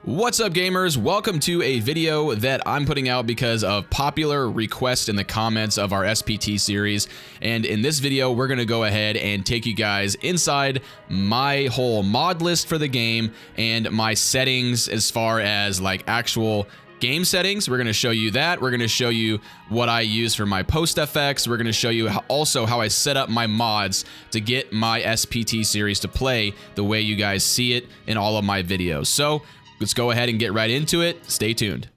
What's up, gamers? Welcome to a video that I'm putting out because of popular request in the comments of our SPT series. And in this video, we're going to go ahead and take you guys inside my whole mod list for the game and my settings as far as like actual game settings. We're going to show you that. We're going to show you what I use for my post effects. We're going to show you also how I set up my mods to get my SPT series to play the way you guys see it in all of my videos. So let's go ahead and get right into it. Stay tuned.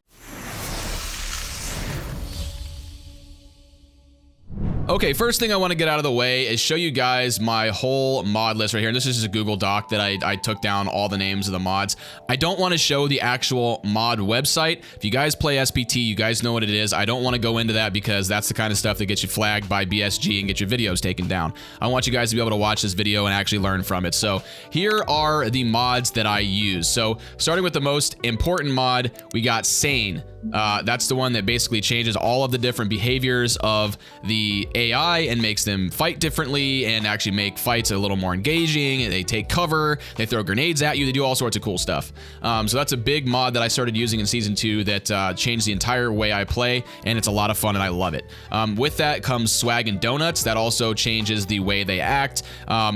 Okay, first thing I want to get out of the way is show you guys my whole mod list right here. And this is just a Google Doc that I took down all the names of the mods. I don't want to show the actual mod website. If you guys play SPT, you guys know what it is. I don't want to go into that because that's the kind of stuff that gets you flagged by BSG and get your videos taken down. I want you guys to be able to watch this video and actually learn from it. So here are the mods that I use. So starting with the most important mod, we got SAIN. That's the one that basically changes all of the different behaviors of the AI and makes them fight differently and actually make fights a little more engaging. And they take cover, they throw grenades at you, they do all sorts of cool stuff. So that's a big mod that I started using in season 2 that changed the entire way I play, and it's a lot of fun and I love it. With that comes swag and donuts. That also changes the way they act.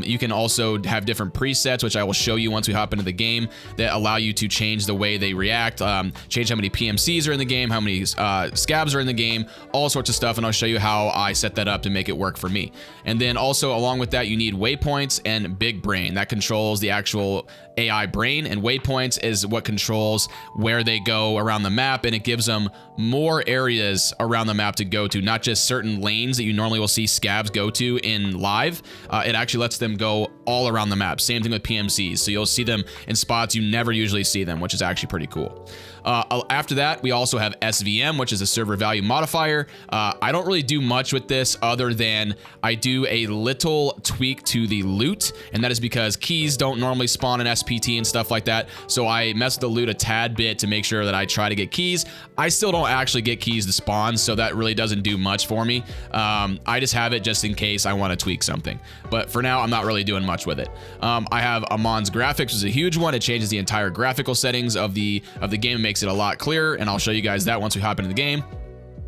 You can also have different presets, which I will show you once we hop into the game, that allow you to change the way they react, change how many PMCs are in the game, how many scabs are in the game, all sorts of stuff, and I'll show you how I set that up to make it work for me. And then also along with that, you need waypoints and big brain. That controls the actual AI brain, and waypoints is what controls where they go around the map, and it gives them more areas around the map to go to, not just certain lanes that you normally will see scabs go to in live. It actually lets them go all around the map. Same thing with PMCs, so you'll see them in spots you never usually see them, which is actually pretty cool. After that, we also have SVM, which is a server value modifier. I don't really do much with this other than I do a little tweak to the loot, and that is because keys don't normally spawn in SPT and stuff like that, so I mess with the loot a tad bit to make sure that I try to get keys. I still don't actually get keys to spawn, so that really doesn't do much for me. I just have it just in case I want to tweak something, but for now I'm not really doing much with it. I have Amands Graphics, which is a huge one. It changes the entire graphical settings of the game and makes it a lot clearer, and I'll show you guys that once we hop into the game.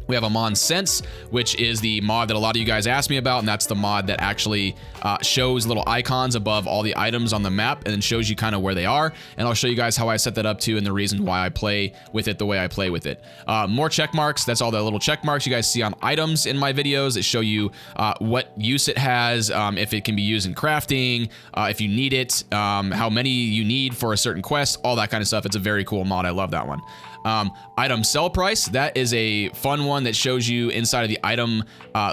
We have Amands Sense, which is the mod that a lot of you guys asked me about, and that's the mod that actually shows little icons above all the items on the map and then shows you kind of where they are. And I'll show you guys how I set that up too and the reason why I play with it the way I play with it. More check marks. That's all the little check marks you guys see on items in my videos that show you what use it has, if it can be used in crafting, if you need it, how many you need for a certain quest, all that kind of stuff. It's a very cool mod. I love that one. Item sell price, that is a fun one that shows you inside of the item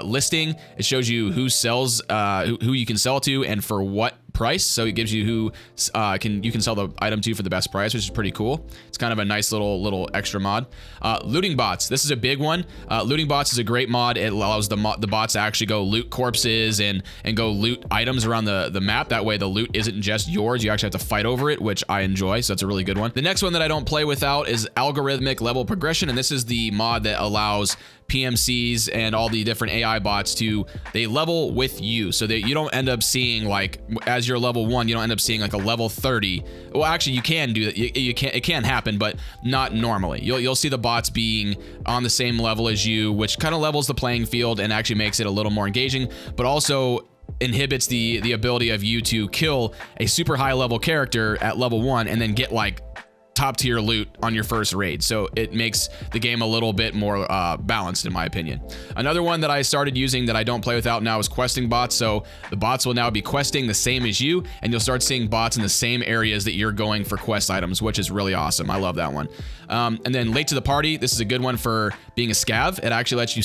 listing. It shows you who sells, who you can sell to and for what price. So it gives you who you can sell the item to for the best price, which is pretty cool. It's kind of a nice little extra mod. Looting bots, this is a big one. Looting bots is a great mod. It allows the bots to actually go loot corpses and go loot items around the map. That way the loot isn't just yours, you actually have to fight over it, which I enjoy, so that's a really good one. The next one that I don't play without is Algorithmic level progression, and this is the mod that allows PMCs and all the different AI bots they level with you, so that you don't end up seeing, like, as you're level 1, you don't end up seeing like a level 30. Well, actually you can do that. It can happen, but not normally. You'll see the bots being on the same level as you, which kind of levels the playing field and actually makes it a little more engaging, but also inhibits the ability of you to kill a super high level character at level 1 and then get like top tier loot on your first raid. So it makes the game a little bit more balanced, in my opinion. Another one that I started using that I don't play without now is questing bots. So the bots will now be questing the same as you, and you'll start seeing bots in the same areas that you're going for quest items, which is really awesome. I love that one. And then late to the party, this is a good one for being a scav. It actually lets you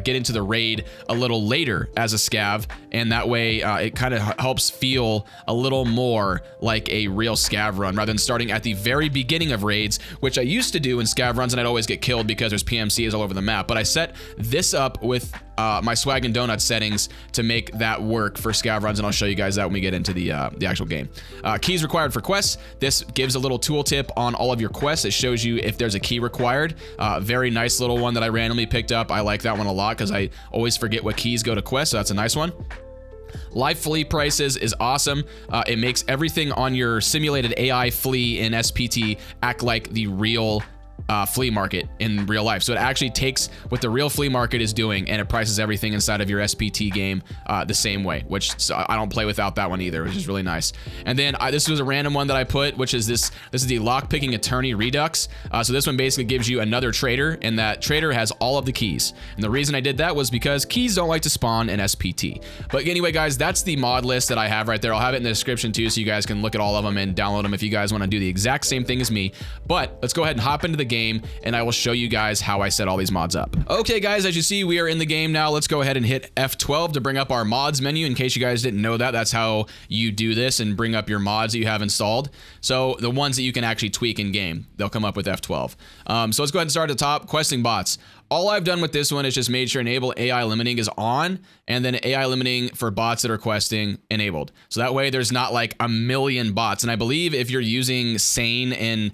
get into the raid a little later as a scav, and that way it kind of helps feel a little more like a real scav run rather than starting at the very beginning of raids, which I used to do in scav runs, and I'd always get killed because there's PMCs all over the map. But I set this up with my swag and donut settings to make that work for scav runs, and I'll show you guys that when we get into the actual game. Keys required for quests. This gives a little tooltip on all of your quests. It shows you if there's a key required. Very nice little one that I randomly picked up. I like that one a lot because I always forget what keys go to quests, so that's a nice one. Live Flea prices is awesome. It makes everything on your simulated AI Flea in SPT act like the real flea market in real life. So it actually takes what the real flea market is doing and it prices everything inside of your SPT game the same way, which I don't play without that one either, which is really nice. And then this was a random one that I put, which is this is the Lockpicking Attorney Redux. So this one basically gives you another trader, and that trader has all of the keys. And the reason I did that was because keys don't like to spawn in SPT. But anyway, guys, that's the mod list that I have right there. I'll have it in the description too, so you guys can look at all of them and download them if you guys want to do the exact same thing as me. But let's go ahead and hop into the game, and I will show you guys how I set all these mods up. Okay, guys, as you see, we are in the game now. Let's go ahead and hit F12 to bring up our mods menu. In case you guys didn't know that, that's how you do this and bring up your mods that you have installed. So the ones that you can actually tweak in game, they'll come up with F12. So let's go ahead and start at the top. Questing bots. All I've done with this one is just made sure enable AI limiting is on, and then AI limiting for bots that are questing enabled. So that way there's not like a million bots. And I believe if you're using SAIN and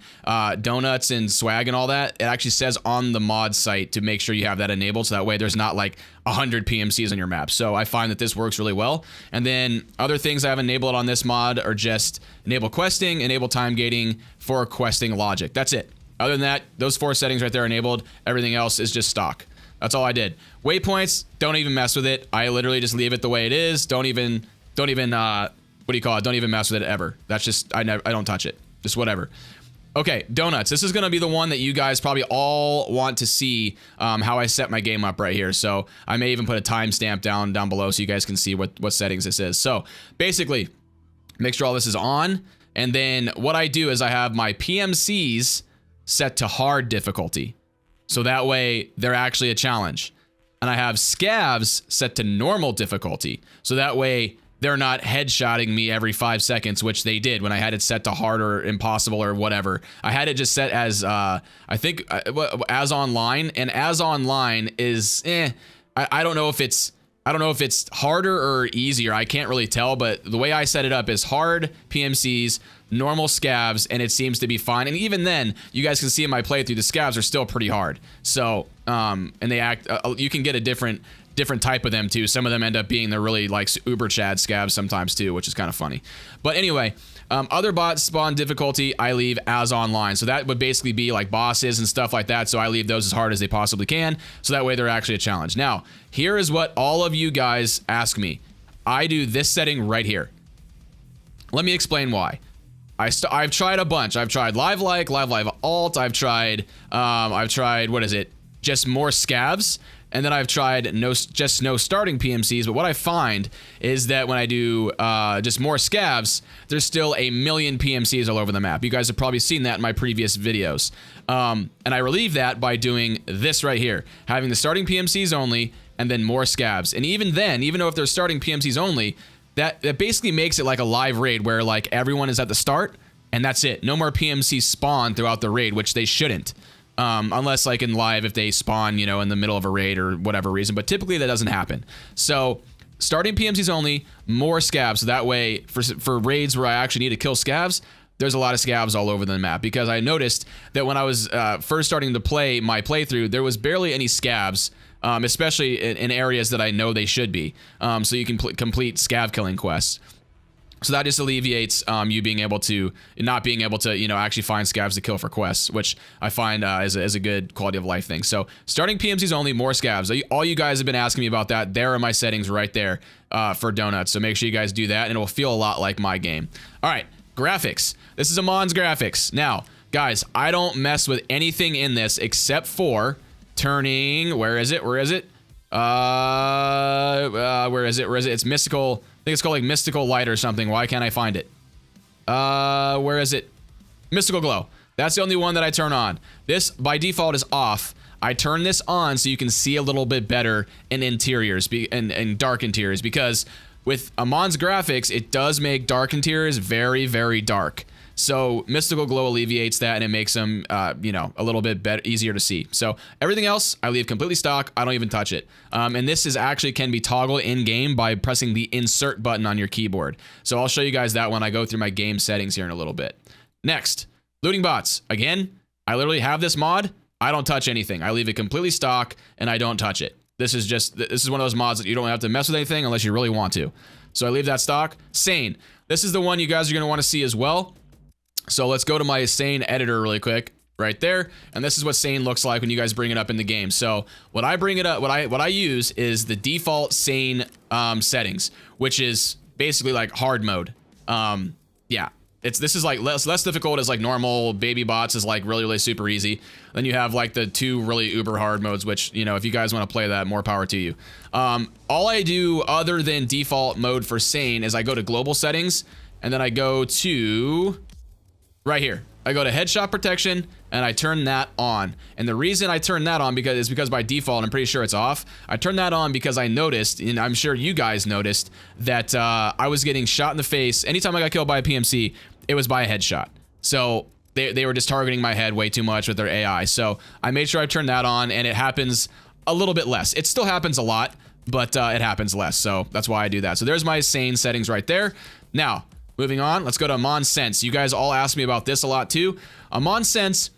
donuts and swag and all that, it actually says on the mod site to make sure you have that enabled. So that way there's not like 100 PMCs on your map. So I find that this works really well. And then other things I have enabled on this mod are just enable questing, enable time gating for questing logic. That's it. Other than that, those 4 settings right there enabled. Everything else is just stock. That's all I did. Waypoints, don't even mess with it. I literally just leave it the way it is. Don't even what do you call it? Don't even mess with it ever. That's just, I don't touch it. Just whatever. Okay, donuts. This is gonna be the one that you guys probably all want to see how I set my game up right here. So I may even put a timestamp down below so you guys can see what settings this is. So basically, make sure all this is on. And then what I do is I have my PMCs set to hard difficulty. So that way they're actually a challenge. And I have scavs set to normal difficulty. So that way they're not headshotting me every 5 seconds, which they did when I had it set to hard or impossible or whatever. I had it just set as, I think, as online. And as online is, I don't know if it's harder or easier. I can't really tell, but the way I set it up is hard PMCs, normal scavs, and it seems to be fine. And even then, you guys can see in my playthrough, the scavs are still pretty hard. So, and they act, you can get a different type of them too. Some of them end up being the really like uber chad scavs sometimes too, which is kind of funny. But anyway, other bot spawn difficulty, I leave as online. So that would basically be like bosses and stuff like that. So I leave those as hard as they possibly can. So that way they're actually a challenge. Now, here is what all of you guys ask me. I do this setting right here. Let me explain why. I've tried a bunch. I've tried live alt. I've tried, what is it? Just more scavs. And then I've tried just no starting PMCs, but what I find is that when I do just more scavs, there's still a million PMCs all over the map. You guys have probably seen that in my previous videos. And I relieve that by doing this right here, having the starting PMCs only, and then more scavs. And even then, even though if they're starting PMCs only, that basically makes it like a live raid where like everyone is at the start, and that's it. No more PMCs spawn throughout the raid, which they shouldn't. Unless like in live, if they spawn, you know, in the middle of a raid or whatever reason, but typically that doesn't happen. So starting PMCs only, more scavs. So that way for raids where I actually need to kill scavs, there's a lot of scavs all over the map, because I noticed that when I was first starting to play my playthrough, there was barely any scavs, especially in areas that I know they should be. So you can complete scav killing quests. So that just alleviates you being able to, not being able to, you know, actually find scavs to kill for quests, which I find is a good quality of life thing. So starting PMCs only, more scavs. All you guys have been asking me about that. There are my settings right there for donuts. So make sure you guys do that, and it will feel a lot like my game. All right, graphics. This is Amands Graphics. Now, guys, I don't mess with anything in this except for turning, where is it? It's mystical. I think it's called like mystical light or something. Why can't I find it? Where is it? Mystical glow. That's the only one that I turn on. This by default is off. I turn this on so you can see a little bit better in interiors and dark interiors, because with Amands Graphics, it does make dark interiors very, very dark. So mystical glow alleviates that, and it makes them, you know, a little bit better, easier to see. So everything else I leave completely stock. I don't even touch it. And this is actually can be toggled in game by pressing the insert button on your keyboard. So I'll show you guys that when I go through my game settings here in a little bit. Next, looting bots. Again, I literally have this mod. I don't touch anything. I leave it completely stock, and I don't touch it. This is one of those mods that you don't have to mess with anything unless you really want to. So I leave that stock. SAIN. This is the one you guys are going to want to see as well. So let's go to my SAIN editor really quick. Right there, and this is what SAIN looks like when you guys bring it up in the game. So what I bring it up, what I use is the default SAIN settings, which is basically like hard mode. Yeah, this is like less difficult as like normal. Baby bots is like really super easy. Then you have like the 2 really uber hard modes, which, you know, if you guys want to play that, more power to you. All I do other than default mode for SAIN is I go to global settings, and then I go to right here. I go to headshot protection and I turn that on. And the reason I turn that on is because by default, I'm pretty sure it's off. I turned that on because I noticed, and I'm sure you guys noticed, that I was getting shot in the face. Anytime I got killed by a PMC, it was by a headshot. So they were just targeting my head way too much with their AI. So I made sure I turned that on, and it happens a little bit less. It still happens a lot, but it happens less. So that's why I do that. So there's my SAIN settings right there. Now, moving on, let's go to Amands Sense. You guys all ask me about this a lot too. Amands Sense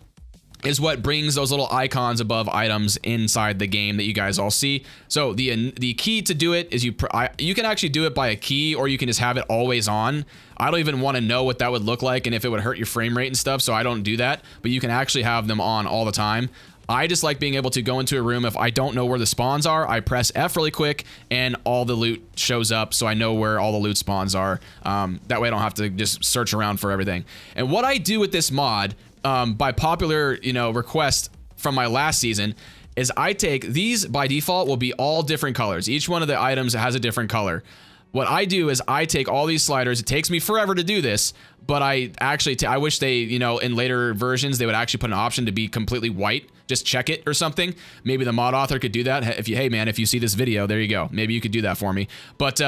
is what brings those little icons above items inside the game that you guys all see. So the key to do it is you can actually do it by a key, or you can just have it always on. I don't even want to know what that would look like and if it would hurt your frame rate and stuff, so I don't do that. But you can actually have them on all the time. I just like being able to go into a room. If I don't know where the spawns are, I press F really quick and all the loot shows up, so I know where all the loot spawns are. That way I don't have to just search around for everything. And what I do with this mod, by popular, request from my last season, is I take these by default will be all different colors. Each one of the items has a different color. What I do is I take all these sliders. It takes me forever to do this, but I actually, I wish they, in later versions, they would actually put an option to be completely white. Just check it or something. Maybe the mod author could do that. Hey man, if you see this video, there you go. Maybe you could do that for me. But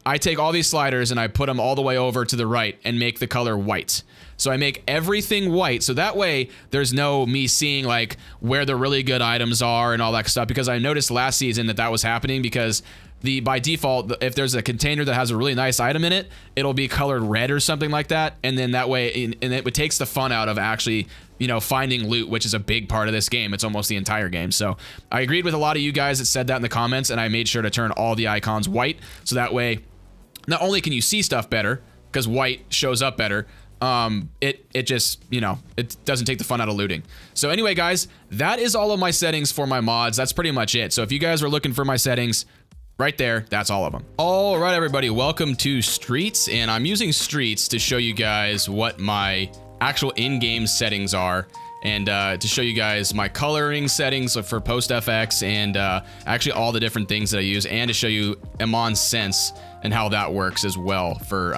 I take all these sliders and I put them all the way over to the right and make the color white. So I make everything white. So that way there's no me seeing like where the really good items are and all that stuff, because I noticed last season that was happening, because by default, if there's a container that has a really nice item in it, it'll be colored red or something like that. And then that way, and it takes the fun out of actually, finding loot, which is a big part of this game. It's almost the entire game. So I agreed with a lot of you guys that said that in the comments, and I made sure to turn all the icons white. So that way, not only can you see stuff better, because white shows up better, it just, it doesn't take the fun out of looting. So anyway, guys, that is all of my settings for my mods. That's pretty much it. So if you guys were looking for my settings, right there, that's all of them. All right, everybody, welcome to Streets, and I'm using Streets to show you guys what my actual in-game settings are, and to show you guys my coloring settings for post-FX, and actually all the different things that I use, and to show you Amands Sense and how that works as well for,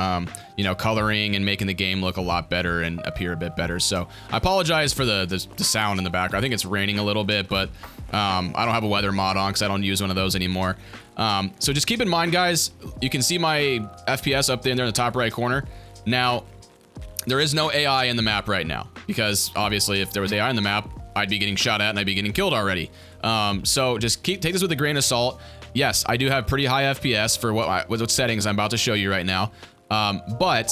coloring and making the game look a lot better and appear a bit better. So I apologize for the sound in the background. I think it's raining a little bit, but I don't have a weather mod on because I don't use one of those anymore. So just keep in mind, guys, you can see my FPS up there in the top right corner. Now, there is no AI in the map right now, because obviously if there was AI in the map, I'd be getting shot at and I'd be getting killed already. So just take this with a grain of salt. Yes, I do have pretty high FPS for what settings I'm about to show you right now. But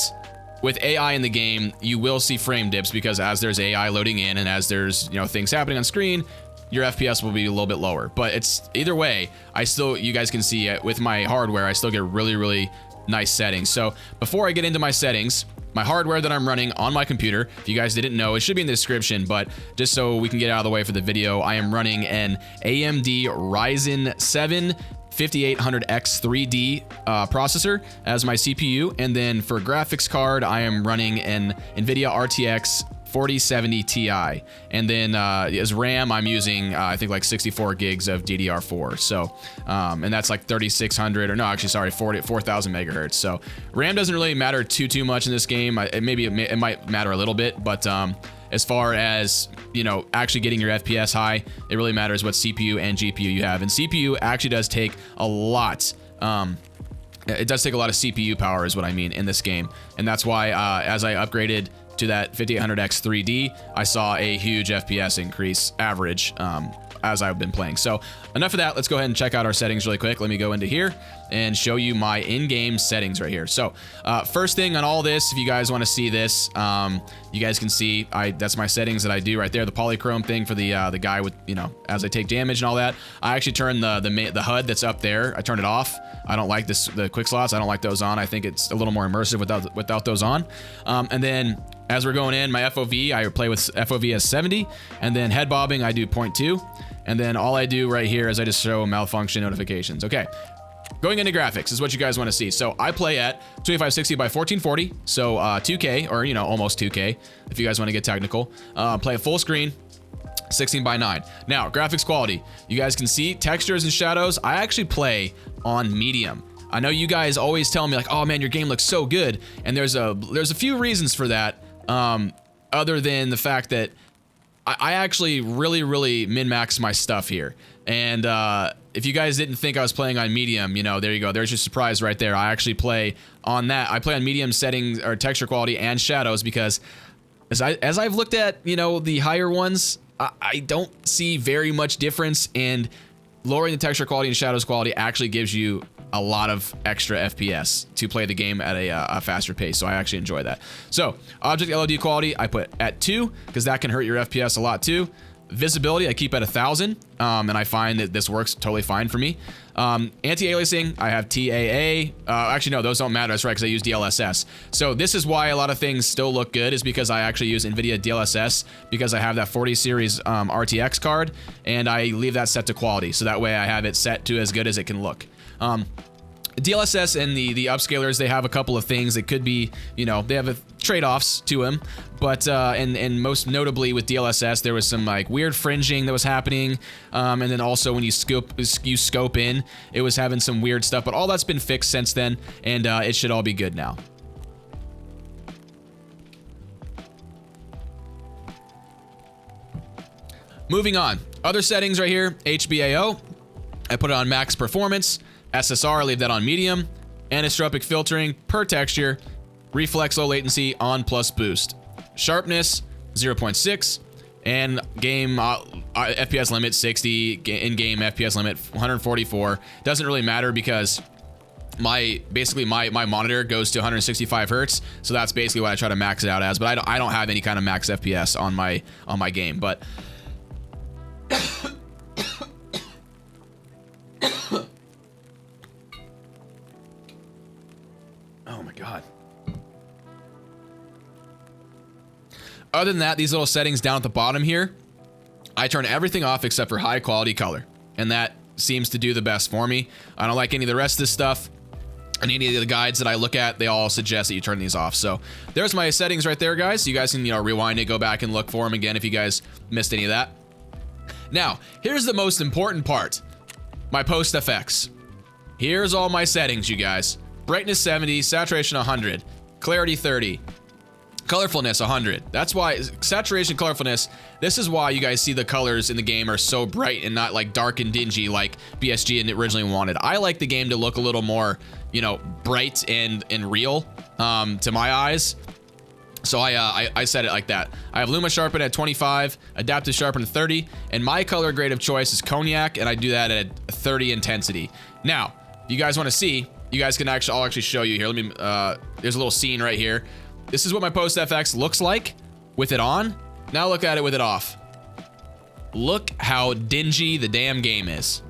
with AI in the game, you will see frame dips, because as there's AI loading in and as there's, things happening on screen, your FPS will be a little bit lower. But it's either way, you guys can see with my hardware, I still get really nice settings. So before I get into my settings, my hardware that I'm running on my computer, if you guys didn't know, it should be in the description, but just so we can get out of the way for the video, I am running an AMD Ryzen 7 5800X 3D processor as my CPU, and then for graphics card, I am running an NVIDIA RTX 4070 Ti, and then as RAM, I'm using I think like 64 gigs of DDR4. So and that's like 3600, or no, actually, sorry, 4000 megahertz. So RAM doesn't really matter too much in this game. It might matter a little bit, but as far as actually getting your FPS high, it really matters what CPU and GPU you have. And CPU actually does take a lot. It does take a lot of CPU power, is what I mean, in this game, and that's why as I upgraded to that 5800X 3D, I saw a huge FPS increase average as I've been playing. So enough of that. Let's go ahead and check out our settings really quick. Let me go into here. and show you my in-game settings right here. So first thing on all this, if you guys want to see this, you guys can see that's my settings that I do right there. The polychrome thing for the guy with, you know, as I take damage and all that. I actually turn the HUD that's up there. I turn it off. I don't like the quick slots. I don't like those on. I think it's a little more immersive without those on. And then as we're going in, my FOV, I play with FOV as 70, and then head bobbing, I do 0.2. And then all I do right here is I just show malfunction notifications. Okay. Going into graphics is what you guys want to see. So I play at 2560 by 1440, so 2K, or, you know, almost 2K, if you guys want to get technical. Play at full screen, 16 by 9. Now, graphics quality. You guys can see textures and shadows. I actually play on medium. I know you guys always tell me like, oh man, your game looks so good. And there's a few reasons for that, other than the fact that I actually really min-max my stuff here. And if you guys didn't think I was playing on medium, you know, there you go. There's your surprise right there. I actually play on that. I play on medium settings or texture quality and shadows because as I've looked at, you know, the higher ones, I don't see very much difference, and lowering the texture quality and shadows quality actually gives you a lot of extra FPS to play the game at a faster pace, so I actually enjoy that. So, object LOD quality, I put at 2, because that can hurt your FPS a lot too. Visibility, I keep at 1000, and I find that this works totally fine for me. Anti-aliasing, I have TAA. Actually, no, those don't matter. That's right, because I use DLSS. So this is why a lot of things still look good, is because I actually use NVIDIA DLSS, because I have that 40 series RTX card, and I leave that set to quality. So that way I have it set to as good as it can look. DLSS and the upscalers, they have a couple of things that could be, you know, they have trade-offs to them, but and most notably with DLSS, there was some like weird fringing that was happening, and then also when you scope in, it was having some weird stuff, but all that's been fixed since then, and it should all be good now. Moving on, other settings right here, HBAO, I put it on max performance. SSR, leave that on medium. Anisotropic filtering per texture. Reflex low latency on plus boost. Sharpness 0.6. And game FPS limit 60. In-game FPS limit 144. Doesn't really matter because basically my monitor goes to 165 hertz. So that's basically what I try to max it out as. But I don't have any kind of max FPS on my game. But oh my God. Other than that, these little settings down at the bottom here, I turn everything off except for high quality color. And that seems to do the best for me. I don't like any of the rest of this stuff. And any of the guides that I look at, they all suggest that you turn these off. So there's my settings right there, guys. You guys can, you know, rewind it, go back and look for them again if you guys missed any of that. Now, here's the most important part. My post effects. Here's all my settings, you guys. Brightness 70, saturation 100, clarity 30, colorfulness 100. That's why saturation, colorfulness, this is why you guys see the colors in the game are so bright and not like dark and dingy like BSG originally wanted. I like the game to look a little more, you know, bright and real to my eyes. So I set it like that. I have Luma Sharpen at 25, Adaptive Sharpen at 30, and my color grade of choice is Cognac, and I do that at 30 intensity. Now, if you guys want to see, you guys can actually, I'll actually show you here. Let me, there's a little scene right here. This is what my post FX looks like with it on. Now look at it with it off. Look how dingy the damn game is.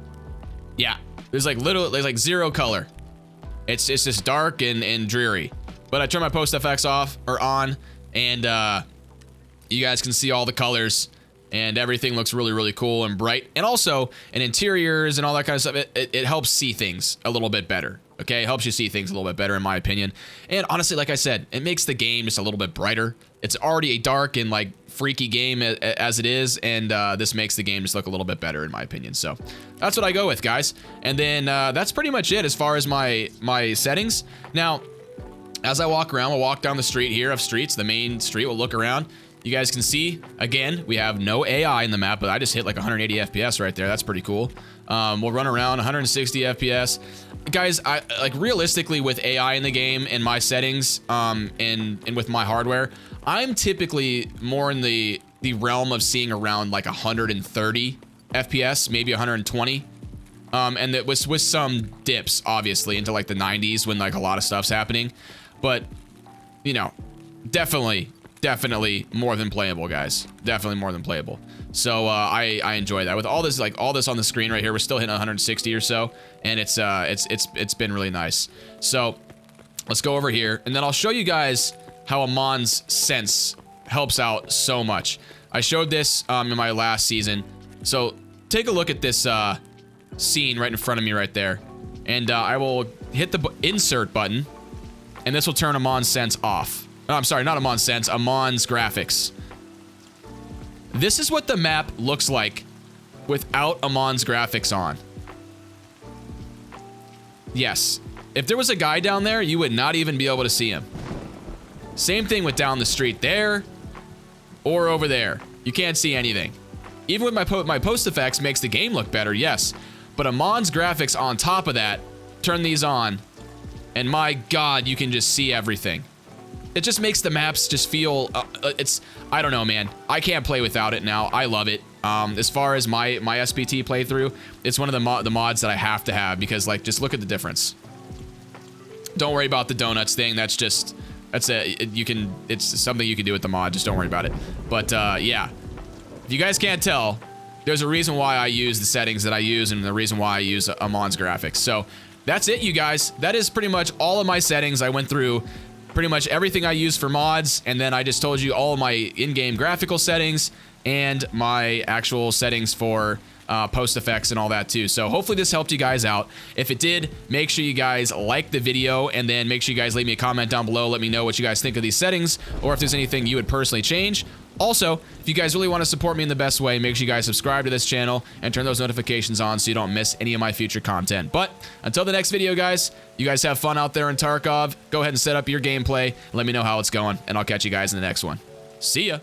Yeah, there's like zero color. It's just dark and dreary. But I turn my post FX off or on, and you guys can see all the colors, and everything looks really cool and bright. And also, in interiors and all that kind of stuff, it helps see things a little bit better. Okay, it helps you see things a little bit better, in my opinion. And honestly, like I said, it makes the game just a little bit brighter. It's already a dark and like freaky game as it is, and this makes the game just look a little bit better, in my opinion. So that's what I go with, guys. And then that's pretty much it as far as my settings. Now, as I walk around, we'll walk down the street here of streets, the main street. We'll look around. You guys can see, again, we have no AI in the map, but I just hit like 180 FPS right there. That's pretty cool. We'll run around 160 FPS. Guys, like realistically with AI in the game and my settings and with my hardware, I'm typically more in the realm of seeing around like 130 FPS, maybe 120. And that was with some dips, obviously, into like the 90s when like a lot of stuff's happening. But, you know, definitely more than playable, guys. Definitely more than playable. So I enjoy that. With all this on the screen right here, we're still hitting 160 or so, and it's been really nice. So let's go over here, and then I'll show you guys how Amands Sense helps out so much. I showed this in my last season. So take a look at this scene right in front of me right there, and I will hit the insert button, and this will turn Amands Sense off. Oh, I'm sorry, not Amands Sense, Amands Graphics. This is what the map looks like without Amands Graphics on. Yes, if there was a guy down there, you would not even be able to see him. Same thing with down the street there or over there. You can't see anything. Even with my post effects makes the game look better, yes. But Amands Graphics on top of that, turn these on, and my God, you can just see everything. It just makes the maps just feel, I don't know, man. I can't play without it now. I love it. As far as my SPT playthrough, it's one of the mods that I have to have because, like, just look at the difference. Don't worry about the donuts thing. It's something you can do with the mod. Just don't worry about it. But, yeah. If you guys can't tell, there's a reason why I use the settings that I use and the reason why I use Amands Graphics. So, that's it, you guys. That is pretty much all of my settings. I went through pretty much everything I use for mods, and then I just told you all of my in-game graphical settings and my actual settings for post effects and all that too. So hopefully this helped you guys out. If it did, make sure you guys like the video, and then make sure you guys leave me a comment down below. Let me know what you guys think of these settings, or if there's anything you would personally change. Also, if you guys really want to support me in the best way, make sure you guys subscribe to this channel and turn those notifications on so you don't miss any of my future content. But until the next video, guys, you guys have fun out there in Tarkov. Go ahead and set up your gameplay. Let me know how it's going, and I'll catch you guys in the next one. See ya.